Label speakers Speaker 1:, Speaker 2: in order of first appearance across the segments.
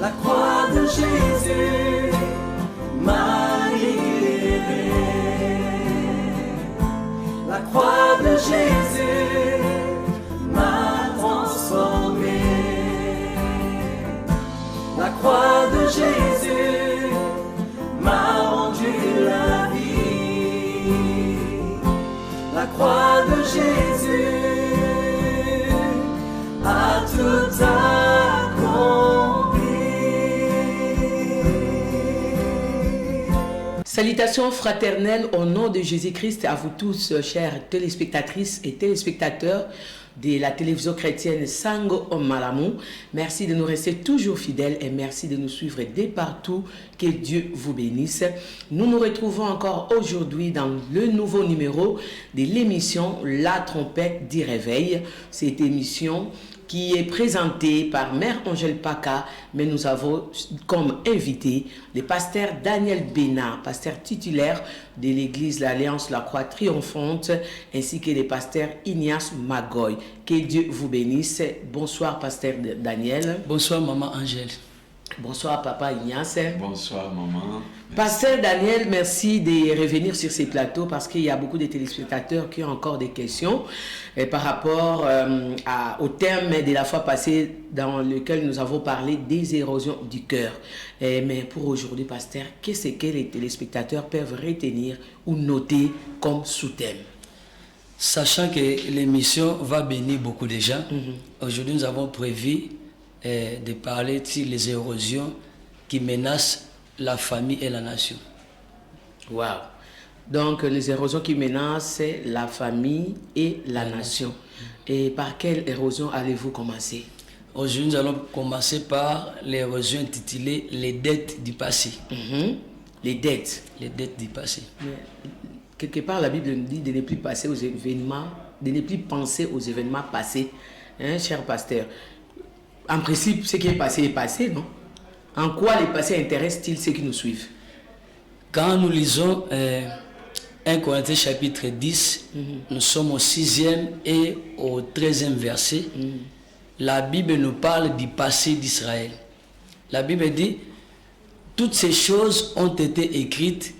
Speaker 1: La croix de Jésus m'a libéré. La croix de Jésus m'a transformé. La croix de Jésus m'a rendu la vie. La croix de Jésus a tout accompli.
Speaker 2: Salutations fraternelles au nom de Jésus-Christ à vous tous, chers téléspectatrices et téléspectateurs de la télévision chrétienne Sango Malamu. Merci de nous rester toujours fidèles et merci de nous suivre dès partout. Que Dieu vous bénisse. Nous nous retrouvons encore aujourd'hui dans le nouveau numéro de l'émission La Trompette du Réveil. Cette émission qui est présentée par Mère Angèle Paka, mais nous avons comme invité le pasteur Daniel Bénard, pasteur titulaire de l'église l'Alliance La Croix Triomphante, ainsi que le pasteur Ignace Magoy. Que Dieu vous bénisse. Bonsoir pasteur Daniel.
Speaker 3: Bonsoir maman Angèle.
Speaker 2: Bonsoir papa Ignace.
Speaker 4: Bonsoir maman.
Speaker 2: Pasteur Daniel, merci de revenir sur ces plateaux parce qu'il y a beaucoup de téléspectateurs qui ont encore des questions par rapport au thème de la fois passée dans lequel nous avons parlé des érosions du cœur. Mais pour aujourd'hui, pasteur, qu'est-ce que les téléspectateurs peuvent retenir ou noter comme sous-thème?
Speaker 3: Sachant que l'émission va bénir beaucoup de gens, aujourd'hui nous avons prévu de parler sur les érosions qui menacent la famille et la nation.
Speaker 2: Wow. Donc les érosions qui menacent la famille et la nation. Et par quelle érosion allez-vous commencer?
Speaker 3: Aujourd'hui nous allons commencer par l'érosion intitulée les dettes du passé.
Speaker 2: Les dettes.
Speaker 3: Les dettes du passé.
Speaker 2: Mais, quelque part la Bible nous dit de ne plus passer aux événements, de ne plus penser aux événements passés. Hein, cher pasteur? En principe, ce qui est passé, non? En quoi les passés intéressent-ils ceux qui nous suivent?
Speaker 3: Quand nous lisons 1 Corinthiens chapitre 10, nous sommes au 6e et au 13e verset, la Bible nous parle du passé d'Israël. La Bible dit, toutes ces choses ont été écrites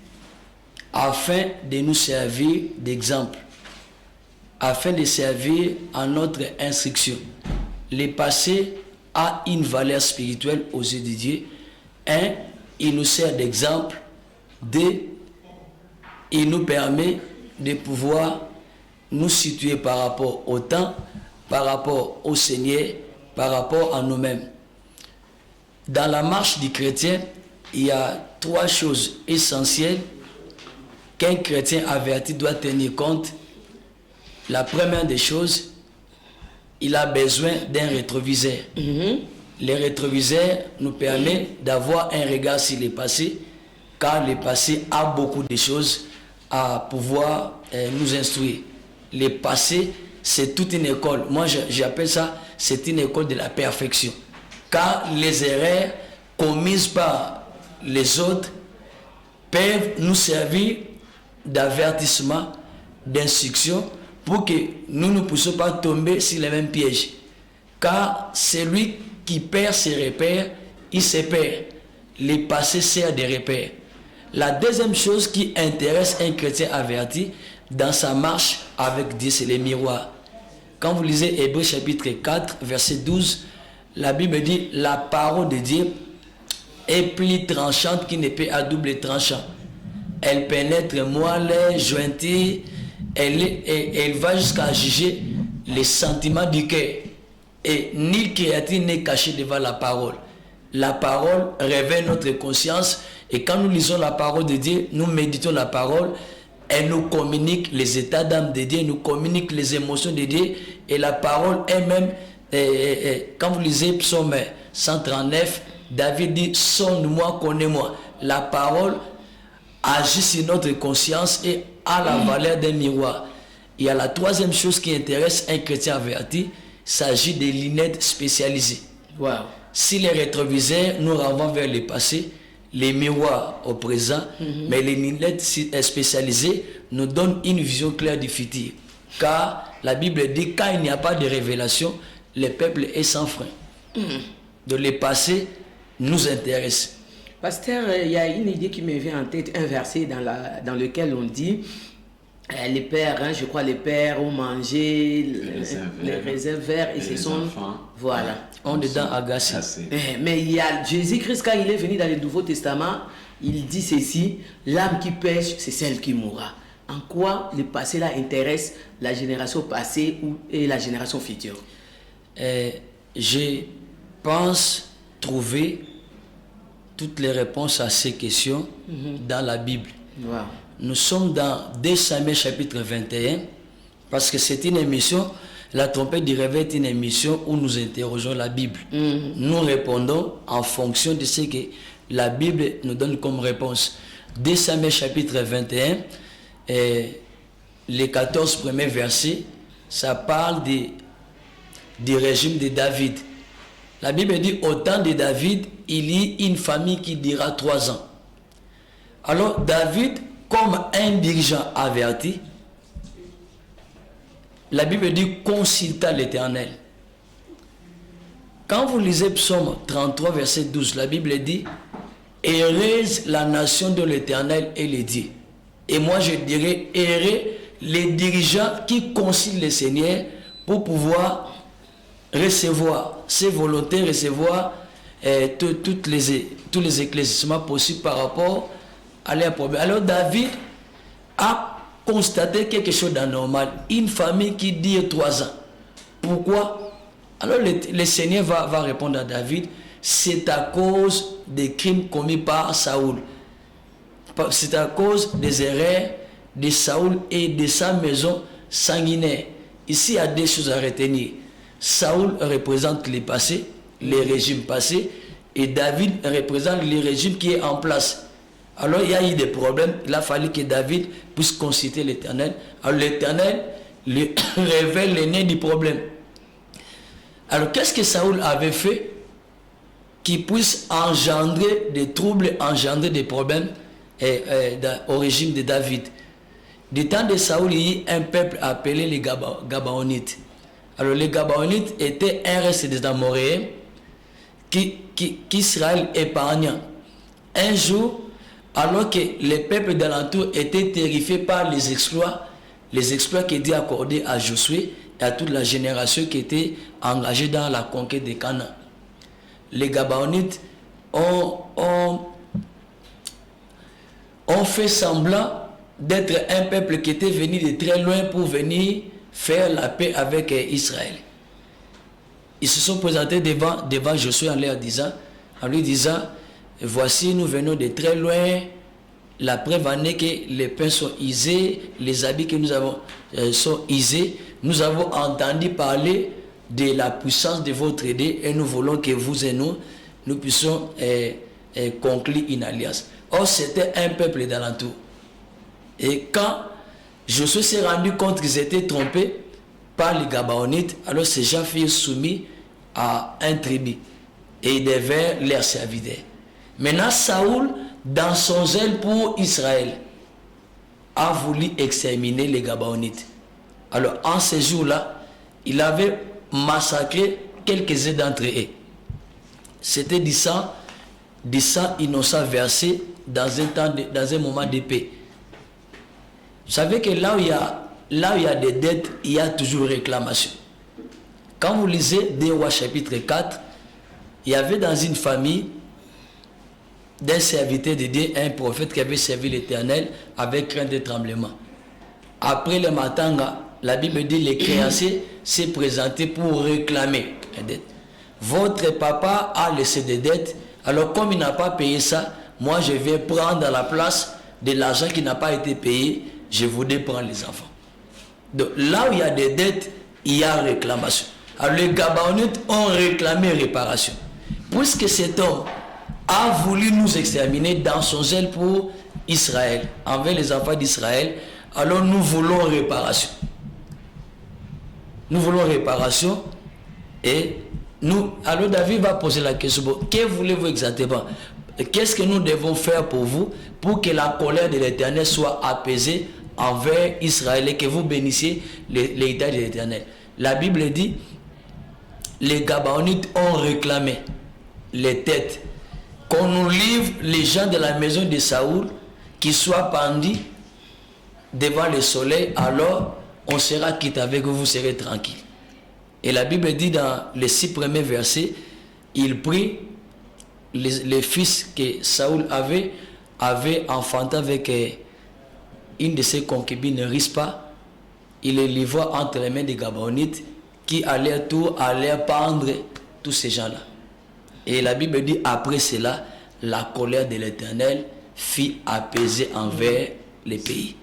Speaker 3: afin de nous servir d'exemple, afin de servir à notre instruction. Le passé a une valeur spirituelle aux yeux de Dieu. Il nous sert d'exemple. Il nous permet de pouvoir nous situer par rapport au temps, par rapport au Seigneur, par rapport à nous-mêmes. Dans la marche du chrétien, il y a 3 choses essentielles qu'un chrétien averti doit tenir compte. La première des choses, il a besoin d'un rétroviseur. Le rétroviseur nous permet d'avoir un regard sur le passé, car le passé a beaucoup de choses à pouvoir nous instruire. Le passé, c'est toute une école. Moi, j'appelle ça, c'est une école de la perfection. Car les erreurs commises par les autres peuvent nous servir d'avertissement, d'instruction, pour que nous ne puissions pas tomber sur les mêmes pièges. Car celui qui perd ses repères, il se perd. Le passé sert de repères. La deuxième chose qui intéresse un chrétien averti dans sa marche avec Dieu, c'est les miroirs. Quand vous lisez Hébreux chapitre 4, verset 12, la Bible dit, la parole de Dieu est plus tranchante qu'une épée à double tranchant. Elle pénètre moelle, jointure, elle va jusqu'à juger les sentiments du cœur. Et nulle créature n'est cachée devant la parole. La parole révèle notre conscience. Et quand nous lisons la parole de Dieu, nous méditons la parole, elle nous communique les états d'âme de Dieu, nous communique les émotions de Dieu. Et la parole elle-même, quand vous lisez Psaume 139, David dit, sonne-moi, connais-moi. La parole agit sur notre conscience et a la valeur d'un miroir. Il y a la troisième chose qui intéresse un chrétien averti, il s'agit des lunettes spécialisées.
Speaker 2: Wow.
Speaker 3: Si les rétroviseurs nous renvoient vers le passé, les miroirs au présent, mais les lunettes spécialisées nous donnent une vision claire du futur. Car la Bible dit, quand il n'y a pas de révélation, le peuple est sans frein. De le passé nous intéresse.
Speaker 2: Pasteur, il y a une idée qui me vient en tête, un verset dans lequel on dit les pères, je crois les pères ont mangé les réserves verts et ce sont voilà.
Speaker 3: On est dans agacé.
Speaker 2: Mais il y a Jésus-Christ quand il est venu dans le Nouveau Testament, il dit ceci, l'âme qui pêche, c'est celle qui mourra. En quoi le passé là intéresse la génération passée et la génération future?
Speaker 3: Je pense trouver toutes les réponses à ces questions dans la Bible.
Speaker 2: Wow.
Speaker 3: Nous sommes dans 2 Samuel chapitre 21, parce que c'est une émission, la trompette du réveil est une émission où nous interrogeons la Bible. Nous répondons en fonction de ce que la Bible nous donne comme réponse. 2 Samuel chapitre 21, les 14 premiers versets, ça parle du régime de David. La Bible dit, au temps de David, il y a une famille qui dira 3 ans. Alors David, comme un dirigeant averti, la Bible dit, consulta l'Éternel. Quand vous lisez Psaume 33, verset 12, la Bible dit, heureuse la nation de l'Éternel et les dieux. Et moi je dirais, heureux les dirigeants qui consultent le Seigneur pour pouvoir recevoir ses volontés, recevoir tous les éclaircissements possibles par rapport à leurs problèmes. Alors David a constaté quelque chose d'anormal. Une famille qui dit 3 ans. Pourquoi? Alors le Seigneur va répondre à David, c'est à cause des crimes commis par Saoul. C'est à cause des erreurs de Saoul et de sa maison sanguinaire. Ici, il y a 2 choses à retenir. Saoul représente le passé, les régimes passés, et David représente le régime qui est en place. Alors il y a eu des problèmes, il a fallu que David puisse consulter l'Éternel. Alors l'Éternel lui révèle les nez du problème. Alors qu'est-ce que Saoul avait fait qui puisse engendrer des troubles, engendrer des problèmes au régime de David? Du temps de Saoul, il y a un peuple appelé les Gabaonites. Alors les Gabaonites étaient un reste des Amoréens qu'Israël épargnant. Un jour, alors que les peuples d'alentour étaient terrifiés par les exploits qui étaient accordés à Josué et à toute la génération qui était engagée dans la conquête de Canaan. Les Gabaonites ont fait semblant d'être un peuple qui était venu de très loin pour venir faire la paix avec Israël. Ils se sont présentés devant Josué en lui disant, voici, nous venons de très loin, la preuve en est que les pains sont usés, les habits que nous avons sont usés. Nous avons entendu parler de la puissance de votre idée et nous voulons que vous et nous puissions conclure une alliance. Or, c'était un peuple d'alentour. Et quand Josué s'est rendu compte qu'ils étaient trompés par les Gabaonites, alors ces gens furent soumis à un tribu et ils devinrent leurs serviteurs. Maintenant, Saoul, dans son zèle pour Israël, a voulu exterminer les Gabaonites. Alors, en ces jours-là, il avait massacré quelques-uns d'entre eux. C'était du sang innocent versé dans un moment de paix. Vous savez que là où il y a des dettes, il y a toujours réclamation. Quand vous lisez 2 Rois chapitre 4, il y avait dans une famille d'un serviteur de Dieu, un prophète qui avait servi l'Éternel avec crainte et tremblement. Après le matanga, la Bible dit les créanciers s'est présenté pour réclamer une dette. Votre papa a laissé des dettes, alors comme il n'a pas payé ça, moi je vais prendre à la place de l'argent qui n'a pas été payé, je voudrais prendre les enfants. Donc là où il y a des dettes, il y a réclamation. Alors les Gabaonites ont réclamé réparation. Puisque cet homme a voulu nous exterminer dans son zèle pour Israël, envers les enfants d'Israël, alors nous voulons réparation. Nous voulons réparation et alors David va poser la question, que voulez-vous exactement? Qu'est-ce que nous devons faire pour vous, pour que la colère de l'Éternel soit apaisée envers Israël et que vous bénissiez l'héritage de l'Éternel? La Bible dit, les Gabaonites ont réclamé les têtes qu'on nous livre les gens de la maison de Saoul qui soient pendus devant le soleil, alors on sera quitte avec vous, vous serez tranquille. Et la Bible dit dans les 6 premiers versets, il prit les fils que Saoul avait enfanté avec une de ses concubines, Rispa. Il les livra entre les mains des Gabaonites qui allaient pendre tous ces gens-là. Et la Bible dit, après cela, la colère de l'Éternel fit apaiser envers les pays.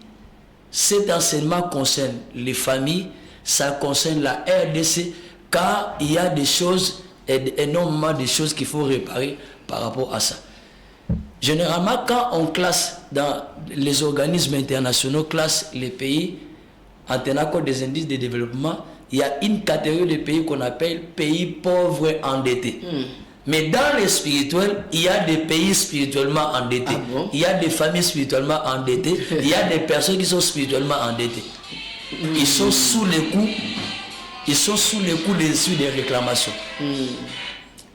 Speaker 3: Cet enseignement concerne les familles, ça concerne la RDC, car il y a des choses, énormément de choses qu'il faut réparer par rapport à ça. Généralement, quand on classe dans les organismes internationaux, classe les pays en tenant compte des indices de développement, il y a une catégorie de pays qu'on appelle pays pauvres endettés. Mais dans le spirituel, il y a des pays spirituellement endettés.
Speaker 2: Ah bon?
Speaker 3: Il y a des familles spirituellement endettées. Il y a des personnes qui sont spirituellement endettées. Ils sont sous les coups. Ils sont sous les coups des réclamations.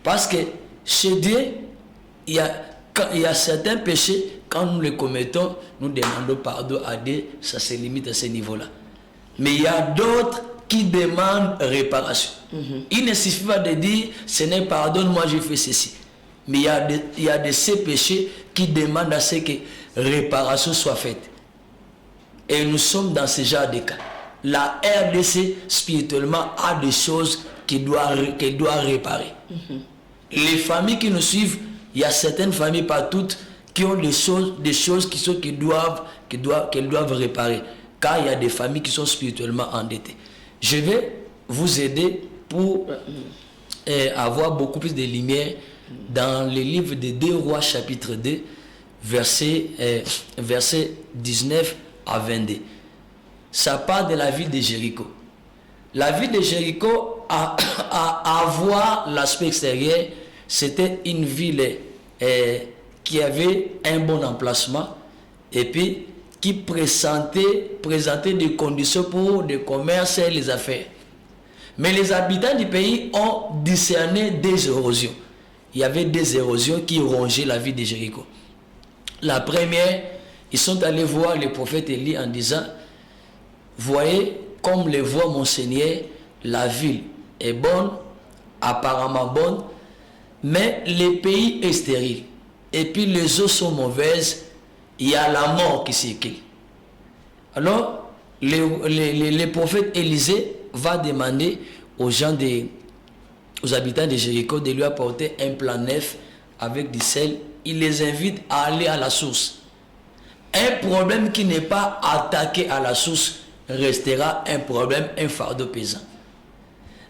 Speaker 3: Parce que chez Dieu, il y a certains péchés, quand nous les commettons, nous demandons pardon à Dieu, ça se limite à ce niveau-là. Mais il y a d'autres qui demandent réparation. Il ne suffit pas de dire, Seigneur, pardonne-moi, j'ai fait ceci. Mais il y a de ces péchés qui demandent à ce que réparation soit faite. Et nous sommes dans ce genre de cas. La RDC, spirituellement, a des choses qu'elle doit réparer. Les familles qui nous suivent, il y a certaines familles, pas toutes, qui ont des choses qu'elles doivent réparer. Car il y a des familles qui sont spirituellement endettées. Je vais vous aider pour avoir beaucoup plus de lumière dans le livre de 2 Rois chapitre 2, verset 19 à 22. Ça parle de la ville de Jéricho. La ville de Jéricho, à voir l'aspect extérieur, c'était une ville qui avait un bon emplacement et puis qui présentait des conditions pour le commerce et les affaires. Mais les habitants du pays ont discerné des érosions. Il y avait des érosions qui rongeaient la ville de Jéricho. La première, ils sont allés voir le prophète Élie en disant, voyez, comme le voit mon Seigneur, la ville est bonne, apparemment bonne, mais le pays est stérile. Et puis les eaux sont mauvaises, il y a la mort qui circule. Alors, le prophète Élisée va demander aux habitants de Jéricho de lui apporter un plat neuf avec du sel. Il les invite à aller à la source. Un problème qui n'est pas attaqué à la source restera un problème, un fardeau pesant.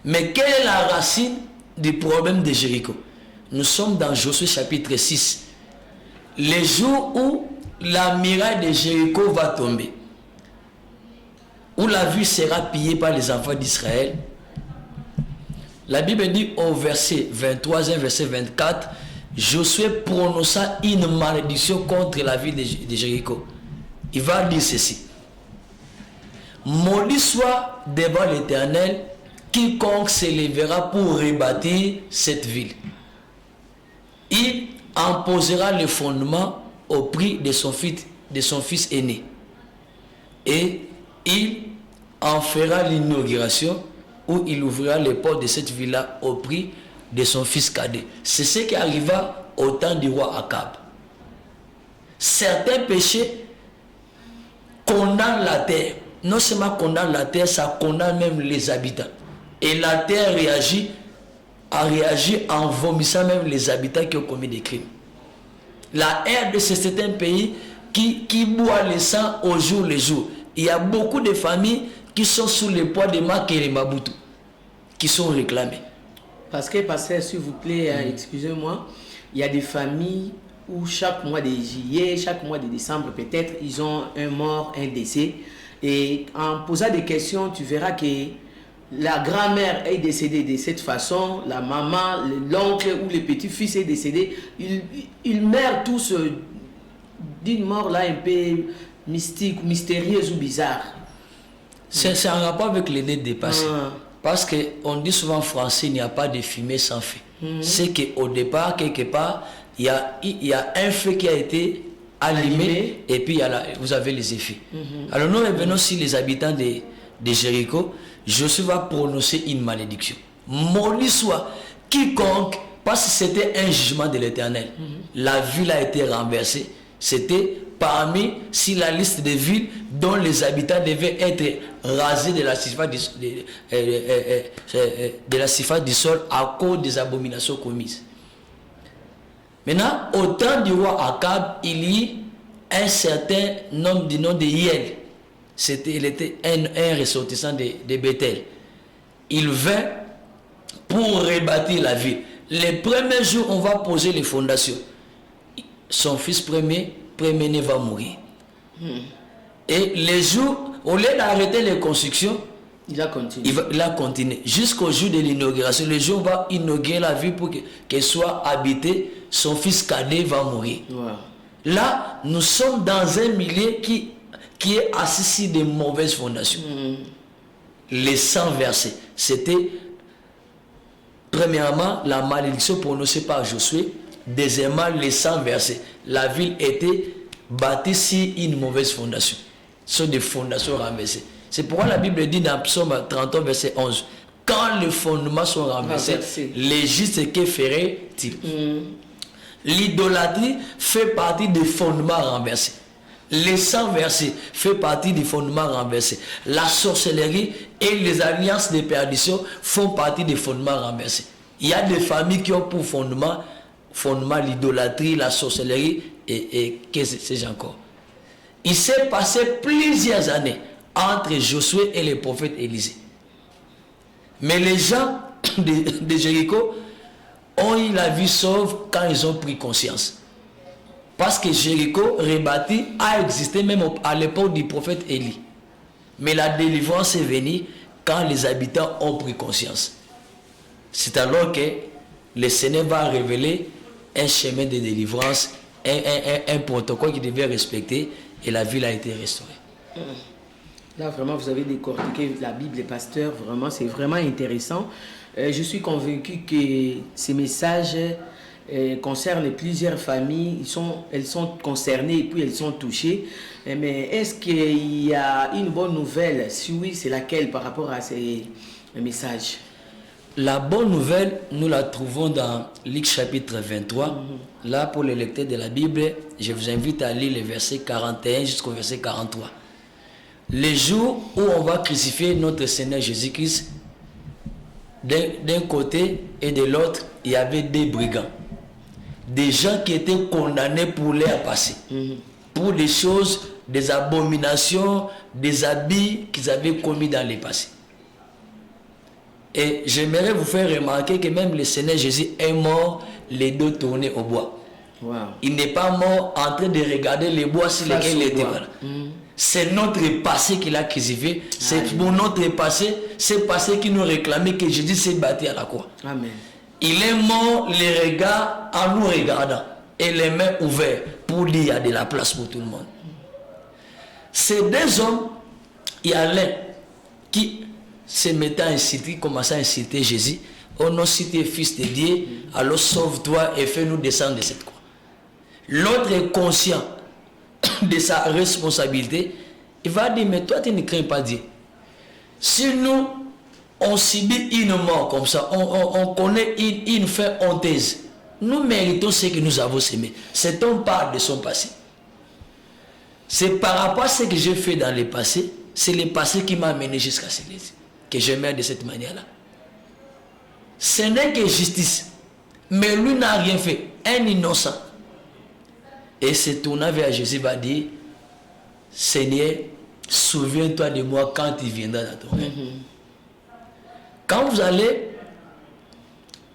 Speaker 3: Mais quelle est la racine du problème de Jéricho? Nous sommes dans Josué chapitre 6. Les jours où la muraille de Jéricho va tomber, où la ville sera pillée par les enfants d'Israël, la Bible dit au verset 23, verset 24, Josué prononça une malédiction contre la ville de Jéricho. Il va dire ceci: maudit soit devant l'Éternel quiconque s'élèvera pour rebâtir cette ville. Il en posera le fondement au prix de son fils aîné. Et il en fera l'inauguration, où il ouvrira les portes de cette ville-là au prix de son fils cadet. C'est ce qui arriva au temps du roi Akab. Certains péchés condamnent la terre. Non seulement condamnent la terre, ça condamne même les habitants. Et la terre a réagi en vomissant même les habitants qui ont commis des crimes. La RDC, c'est un pays qui boit le sang au jour le jour. Il y a beaucoup de familles qui sont sous le poids de Makere Mabutu, qui sont réclamées.
Speaker 2: Parce que, pasteur, s'il vous plaît, excusez-moi, il y a des familles où chaque mois de juillet, chaque mois de décembre, peut-être, ils ont un mort, un décès. Et en posant des questions, tu verras que la grand-mère est décédée de cette façon, la maman, l'oncle ou le petit-fils est décédé. Ils meurent tous d'une mort là un peu mystique, mystérieuse ou bizarre.
Speaker 3: C'est en rapport avec l'idée dépassée. Parce qu'on dit souvent en français, il n'y a pas de fumée sans feu. C'est qu'au départ, quelque part, il y a un feu qui a été allumé et puis vous avez les effets. Alors nous revenons sur les habitants de Jéricho. Josué va prononcer une malédiction. Maudit soit quiconque, parce que c'était un jugement de l'Éternel. La ville a été renversée. C'était parmi la liste des villes dont les habitants devaient être rasés de la surface du sol à cause des abominations commises. Maintenant, au temps du roi Akab, il y eut un certain homme du nom de Hiel. Il était un ressortissant de Bethel. Il vint pour rebâtir la ville. Les premiers jours, on va poser les fondations. Son fils premier-né va mourir. Et les jours, au lieu d'arrêter les constructions,
Speaker 2: il a continué.
Speaker 3: Jusqu'au jour de l'inauguration. Le jour où on va inaugurer la ville pour qu'elle soit habitée, son fils cadet va mourir.
Speaker 2: Wow.
Speaker 3: Là, nous sommes dans un milieu qui est assis sur de mauvaises fondations. Les 100 versets. C'était, premièrement, la malédiction prononcée par Josué. Deuxièmement, les 100 versets. La ville était bâtie sur une mauvaise fondation. Sur des fondations renversées. C'est pourquoi la Bible dit dans Psaume 31, verset 11, quand les fondements sont renversés, les justes que ferait-il? L'idolâtrie fait partie des fondements renversés. Les 100 versets fait partie des fondements renversés. La sorcellerie et les alliances de perdition font partie des fondements renversés. Il y a des familles qui ont pour fondement l'idolâtrie, la sorcellerie et qu'est-ce que c'est encore. Il s'est passé plusieurs années entre Josué et le prophète Élisée. Mais les gens de Jéricho ont eu la vie sauve quand ils ont pris conscience. Parce que Jéricho rebâti a existé même à l'époque du prophète Élie. Mais la délivrance est venue quand les habitants ont pris conscience. C'est alors que le Seigneur va révéler un chemin de délivrance, un protocole qui devait respecter et la ville a été restaurée.
Speaker 2: Là, vraiment, vous avez décortiqué la Bible, les pasteurs. Vraiment, c'est vraiment intéressant. Je suis convaincu que ces messages concernent plusieurs familles. Elles sont concernées et puis elles sont touchées. Mais est-ce qu'il y a une bonne nouvelle? Si oui, c'est laquelle par rapport à ces messages?
Speaker 3: La bonne nouvelle, nous la trouvons dans Luc chapitre 23. Là, pour les lecteurs de la Bible, je vous invite à lire les versets 41 jusqu'au verset 43. Les jours où on va crucifier notre Seigneur Jésus-Christ, d'un côté et de l'autre, il y avait des brigands. Des gens qui étaient condamnés pour leur passé. Pour des choses, des abominations, des habits qu'ils avaient commis dans le passé. Et j'aimerais vous faire remarquer que même le Seigneur Jésus est mort les deux tournés au bois.
Speaker 2: Wow.
Speaker 3: Il n'est pas mort en train de regarder les bois sur lesquels il était. C'est notre passé qu'il a crucifié. C'est pour notre passé, c'est passé qui nous réclamait que Jésus s'est battu à la croix.
Speaker 2: Amen.
Speaker 3: Il est mort, les regards en nous regardant et les mains ouvertes pour dire qu'il y a de la place pour tout le monde. Ces deux hommes, il y a l'un qui se mettait à inciter, commençait à inciter Jésus. Oh non, si tu es fils de Dieu, alors sauve-toi et fais-nous descendre de cette croix. L'autre est conscient de sa responsabilité. Il va dire, mais toi tu ne crains pas Dieu. Si nous, on subit une mort comme ça, on connaît une fin honteuse, nous méritons ce que nous avons semé. Cet homme parle de son passé. C'est par rapport à ce que j'ai fait dans le passé, c'est le passé qui m'a amené jusqu'à cette église, que je meurs de cette manière-là. Ce n'est que justice. Mais lui n'a rien fait. Un innocent. Et se tournant vers Jésus va dire, Seigneur, souviens-toi de moi quand tu viendras dans ton règne. Quand vous allez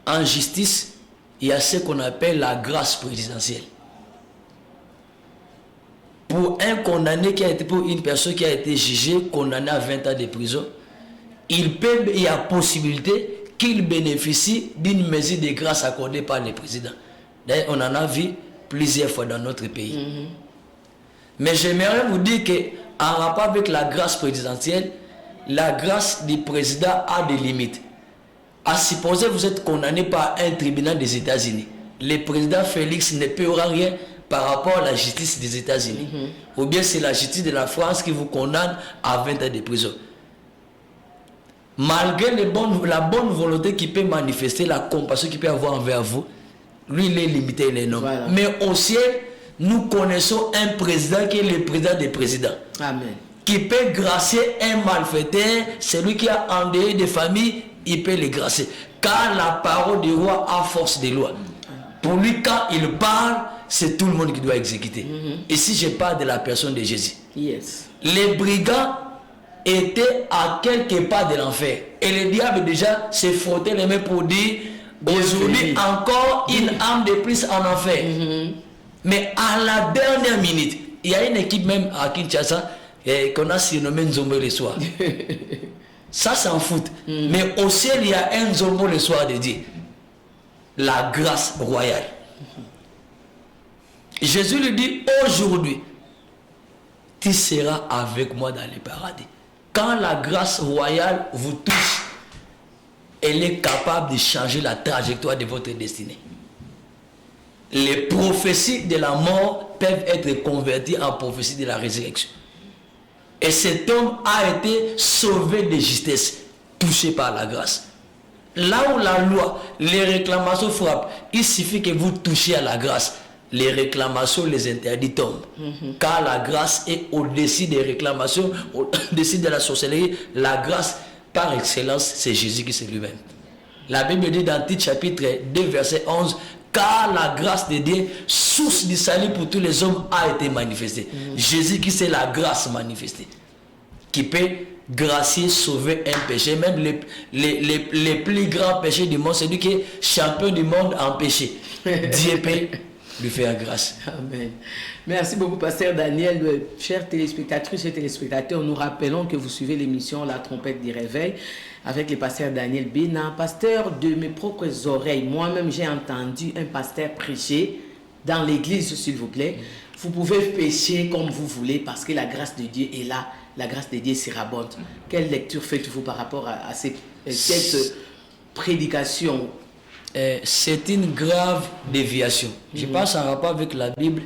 Speaker 3: en justice, il y a ce qu'on appelle la grâce présidentielle. Pour un condamné qui a été, pour une personne qui a été jugée, condamnée à 20 ans de prison, il y a possibilité qu'il bénéficie d'une mesure de grâce accordée par le président. D'ailleurs, on en a vu plusieurs fois dans notre pays. Mais j'aimerais vous dire qu'en rapport avec la grâce présidentielle, la grâce du président a des limites. À supposer vous êtes condamné par un tribunal des États-Unis. Le président Félix ne paiera rien par rapport à la justice des États-Unis. Ou bien c'est la justice de la France qui vous condamne à 20 ans de prison. Malgré la bonne volonté qui peut manifester, la compassion qu'il peut avoir envers vous, lui il est limité, il est énorme. Voilà. Mais au ciel, nous connaissons un président qui est le président des présidents.
Speaker 2: Amen.
Speaker 3: Qui peut gracier un malfaiteur, celui qui a endeuillé des familles, il peut les gracier. Car la parole du roi a force de loi. Pour lui, quand il parle, c'est tout le monde qui doit exécuter. Et si je parle de la personne de Jésus, les brigands étaient à quelques pas de l'enfer. Et le diable déjà s'est frotté les mains pour dire, aujourd'hui encore une âme de plus en enfer. Mais à la dernière minute, il y a une équipe même à Kinshasa qu'on a surnommé Nzombo le soir. Ça s'en fout. Mais au ciel, il y a un Nzombo le soir de Dieu. La grâce royale. Jésus lui dit, aujourd'hui, tu seras avec moi dans le paradis. Quand la grâce royale vous touche, elle est capable de changer la trajectoire de votre destinée. Les prophéties de la mort peuvent être converties en prophéties de la résurrection. Et cet homme a été sauvé de justesse, touché par la grâce. Là où la loi, les réclamations frappent, il suffit que vous touchiez à la grâce. Les réclamations, les interdits tombent. Car la grâce est au-dessus des réclamations, au-dessus de la sorcellerie. La grâce, par excellence, c'est Jésus qui c'est lui-même. La Bible dit dans Tite chapitre 2, verset 11, car la grâce de Dieu, source du salut pour tous les hommes, a été manifestée. Jésus qui c'est la grâce manifestée, qui peut gracier, sauver un péché. Même les plus grands péchés du monde, c'est lui qui est champion du monde en péché. Dieu peut lui faire grâce.
Speaker 2: Amen. Merci beaucoup, Pasteur Daniel. Chers téléspectatrices et téléspectateurs, nous rappelons que vous suivez l'émission La Trompette du Réveil avec le pasteur Daniel Bénin. Pasteur, de mes propres oreilles, moi-même j'ai entendu un pasteur prêcher dans l'église, s'il vous plaît. Vous pouvez pécher comme vous voulez parce que la grâce de Dieu est là. La grâce de Dieu surabonde. Quelle lecture faites-vous par rapport à cette prédication?
Speaker 3: C'est une grave déviation. Je pense en rapport avec la Bible.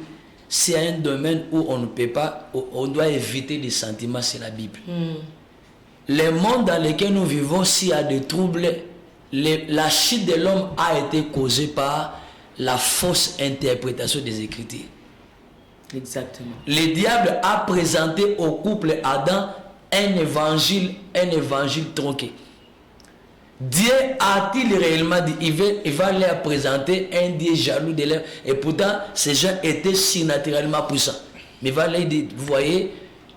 Speaker 3: C'est un domaine où on ne peut pas, on doit éviter des sentiments, c'est la Bible. Le monde dans lequel nous vivons, s'il y a des troubles, la chute de l'homme a été causée par la fausse interprétation des Écritures.
Speaker 2: Exactement.
Speaker 3: Le diable a présenté au couple Adam un évangile tronqué. Dieu a-t-il réellement dit, il va leur présenter un Dieu jaloux de leur... Et pourtant, ces gens étaient si naturellement puissants. Mais il va leur dire, vous voyez,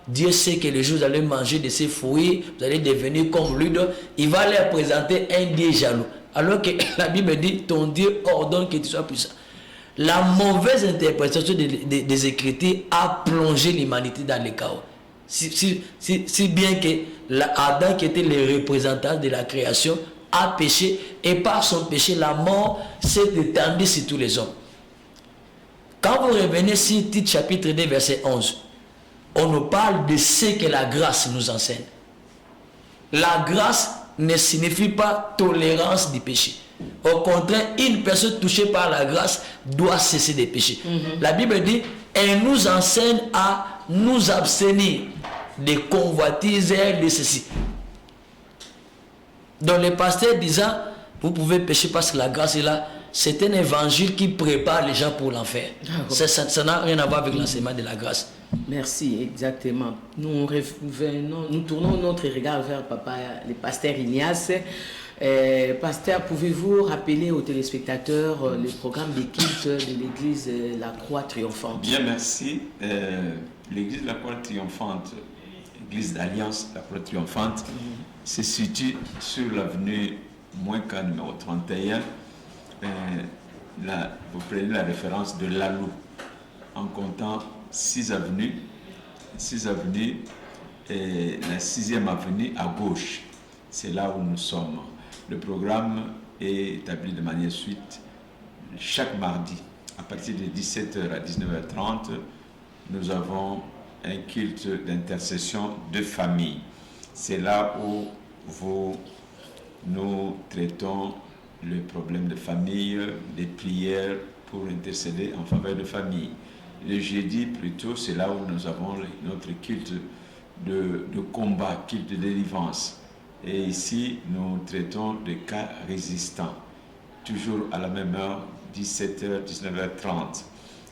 Speaker 3: Dieu sait que le jour où vous allez manger de ces fruits, vous allez devenir comme lui. Donc, il va leur présenter un Dieu jaloux. Alors que la Bible dit, ton Dieu ordonne que tu sois puissant. La mauvaise interprétation des Écritures a plongé l'humanité dans le chaos. Si bien que Adam, qui était le représentant de la création, a péché, et par son péché, la mort s'est étendue sur tous les hommes. Quand vous revenez sur Tite chapitre 2, verset 11, on nous parle de ce que la grâce nous enseigne. La grâce ne signifie pas tolérance du péché. Au contraire, une personne touchée par la grâce doit cesser de pécher. La Bible dit, elle nous enseigne à nous abstenir des convoitises de ceci. Donc le pasteur disant, vous pouvez pécher parce que la grâce est là, c'est un évangile qui prépare les gens pour l'enfer. Ça n'a rien à voir avec l'enseignement de la grâce.
Speaker 2: Merci, exactement. Nous tournons notre regard vers papa, le pasteur Ignace. Pasteur, pouvez-vous rappeler aux téléspectateurs le programme des cultes de l'église La Croix Triomphante?
Speaker 4: Bien, merci. L'église La Croix Triomphante, l'église d'Alliance La Croix Triomphante, se situe sur l'avenue Mouenka numéro 31. Vous prenez la référence de Lalou en comptant 6 avenues. 6 avenues et la 6e avenue à gauche. C'est là où nous sommes. Le programme est établi de manière suite. Chaque mardi, à partir de 17h à 19h30, nous avons un culte d'intercession de famille. C'est là où vous nous traitons le problème de famille, des prières pour intercéder en faveur de famille. Le jeudi, plutôt, c'est là où nous avons notre culte de combat, culte de délivrance. Et ici, nous traitons des cas résistants, toujours à la même heure, 17h, 19h30.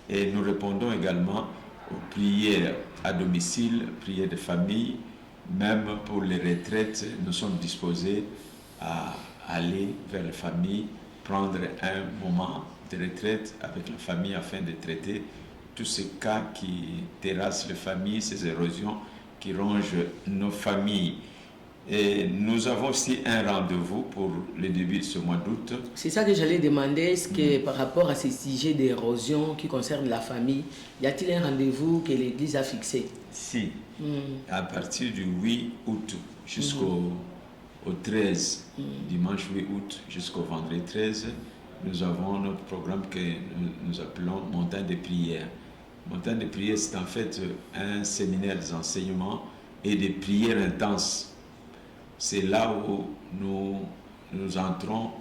Speaker 4: Et nous répondons également aux prières à domicile, prières de famille. Même pour les retraites, nous sommes disposés à aller vers la famille, prendre un moment de retraite avec la famille afin de traiter tous ces cas qui terrassent les familles, ces érosions qui rongent nos familles. Et nous avons aussi un rendez-vous pour le début de ce mois d'août.
Speaker 2: C'est ça que j'allais demander, est-ce que par rapport à ces sujets d'érosion qui concernent la famille, y a-t-il un rendez-vous que l'Église a fixé?
Speaker 4: Si, à partir du 8 août jusqu'au 13, dimanche 8 août jusqu'au vendredi 13, nous avons notre programme que nous appelons Montagne de prière. Montagne de prière, c'est en fait un séminaire d'enseignement et de prières intenses. C'est là où nous entrons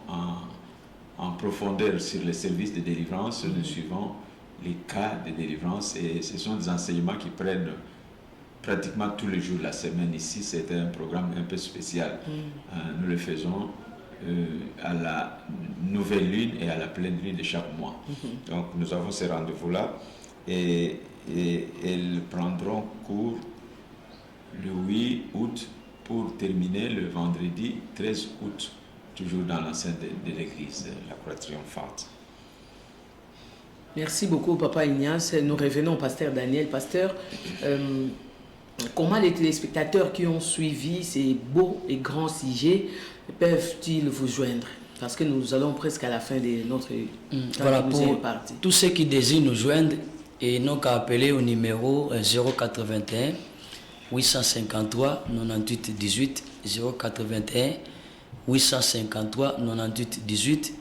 Speaker 4: en profondeur sur les services de délivrance. Nous suivons les cas de délivrance et ce sont des enseignements qui prennent pratiquement tous les jours de la semaine. Ici, c'est un programme un peu spécial. Nous le faisons à la nouvelle lune et à la pleine lune de chaque mois. Donc, nous avons ces rendez-vous-là et elles prendront cours le 8 août pour terminer le vendredi 13 août, toujours dans l'enceinte de l'église, la Croix Triomphante.
Speaker 2: Merci beaucoup, Papa Ignace. Nous revenons au pasteur Daniel. Pasteur, comment les téléspectateurs qui ont suivi ces beaux et grands sujets peuvent-ils vous joindre? Parce que nous allons presque à la fin de notre
Speaker 3: voilà, pour tous ceux qui désirent nous joindre, et n'ont qu'à appeler au numéro 081 853 98 18 081 853 98 18.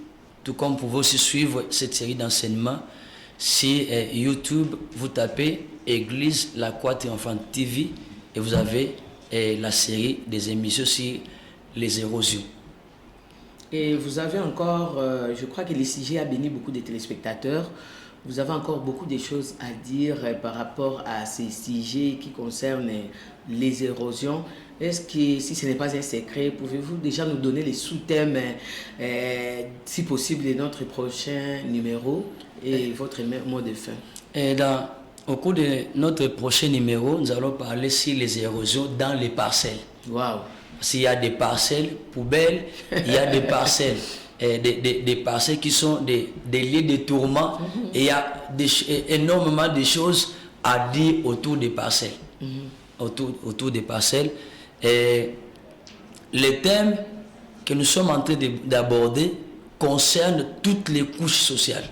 Speaker 3: Tout comme vous pouvez aussi suivre cette série d'enseignements sur YouTube, vous tapez Église La Croix Triomphante TV et vous avez la série des émissions sur les érosions.
Speaker 2: Et vous avez encore, je crois que le sujet a béni beaucoup de téléspectateurs. Vous avez encore beaucoup de choses à dire par rapport à ces sujets qui concernent les érosions. Est-ce que, si ce n'est pas un secret, pouvez-vous déjà nous donner les sous-thèmes, si possible, de notre prochain numéro et votre mot de fin?
Speaker 3: Au cours de notre prochain numéro, nous allons parler sur les érosions dans les parcelles.
Speaker 2: Waouh!
Speaker 3: S'il y a des parcelles poubelles, il y a des parcelles. Des parcelles qui sont des lieux de tourment et il y a énormément de choses à dire autour des parcelles. Autour des parcelles. Et les thèmes que nous sommes en train d'aborder concernent toutes les couches sociales.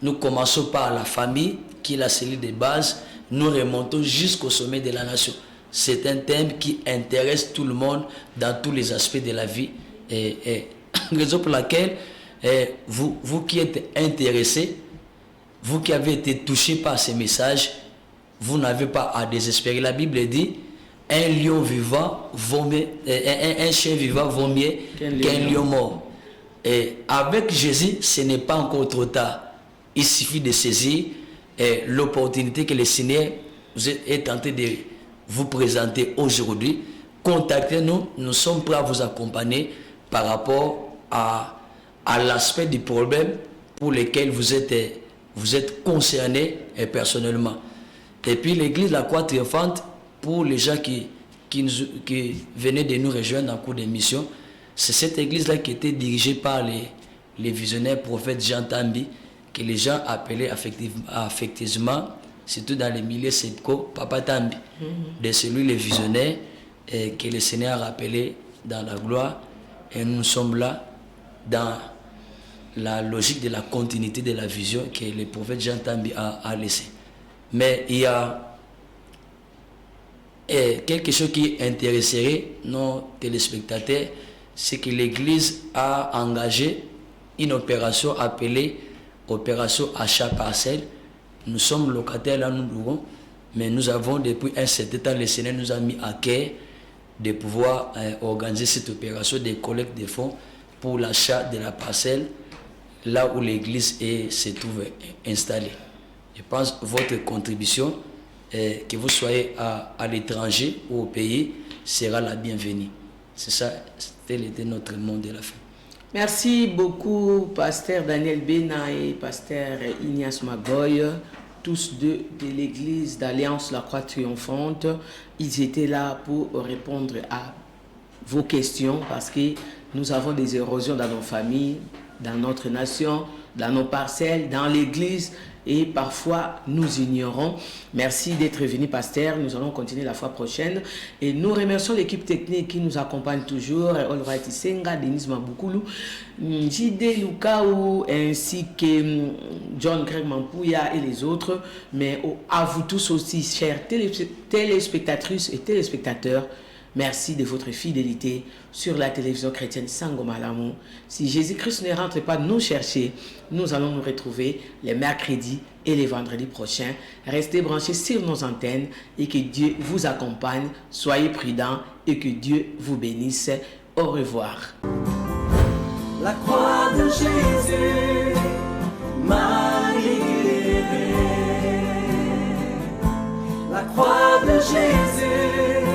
Speaker 3: Nous commençons par la famille, qui est la cellule de base. Nous remontons jusqu'au sommet de la nation. C'est un thème qui intéresse tout le monde dans tous les aspects de la vie. Raison pour laquelle vous qui êtes intéressés, vous qui avez été touchés par ces messages, vous n'avez pas à désespérer. La Bible dit un lion vivant vaut mieux, un chien vivant vaut mieux qu'un lion mort. Et avec Jésus, ce n'est pas encore trop tard. Il suffit de saisir l'opportunité que le Seigneur est tenté de vous présenter aujourd'hui. Contactez-nous, nous sommes prêts à vous accompagner par rapport à l'aspect du problème pour lequel vous êtes concerné personnellement. Et puis l'église La Croix Triomphante, pour les gens qui venaient de nous rejoindre en cours d'émission, c'est cette église-là qui était dirigée par les visionnaires prophètes Jean Tambi, que les gens appelaient affectivement, surtout dans les milieux sepco, Papa Tambi, de celui les visionnaires que le Seigneur a rappelé dans la gloire. Et nous sommes là dans la logique de la continuité de la vision que le prophète Jean Tambi a laissé. Mais il y a quelque chose qui intéresserait nos téléspectateurs, c'est que l'Église a engagé une opération appelée opération achat parcelle. Nous sommes locataires là, nous louons, mais nous avons depuis un certain temps, le Seigneur nous a mis à cœur de pouvoir organiser cette opération de collecte de fonds pour l'achat de la parcelle là où l'église se trouve installée. Je pense que votre contribution, que vous soyez à l'étranger ou au pays, sera la bienvenue. C'est ça, tel était notre mot de la fin.
Speaker 2: Merci beaucoup, Pasteur Daniel Bena et Pasteur Ignace Magoy, tous deux de l'église d'Alliance La Croix Triomphante. Ils étaient là pour répondre à vos questions parce que nous avons des érosions dans nos familles, dans notre nation, dans nos parcelles, dans l'église et parfois nous ignorons. Merci d'être venu, pasteur. Nous allons continuer la fois prochaine et nous remercions l'équipe technique qui nous accompagne toujours, Olright Senga, Denis Maboukoulou, J.D. Lukaou ainsi que John Greg Mampouya et les autres, mais à vous tous aussi, chers téléspectatrices et téléspectateurs. Merci de votre fidélité sur la télévision chrétienne Sango Malamu. Si Jésus-Christ ne rentre pas nous chercher, nous allons nous retrouver les mercredis et les vendredis prochains. Restez branchés sur nos antennes et que Dieu vous accompagne. Soyez prudents et que Dieu vous bénisse. Au revoir.
Speaker 1: La croix de Jésus m'a libéré. La croix de Jésus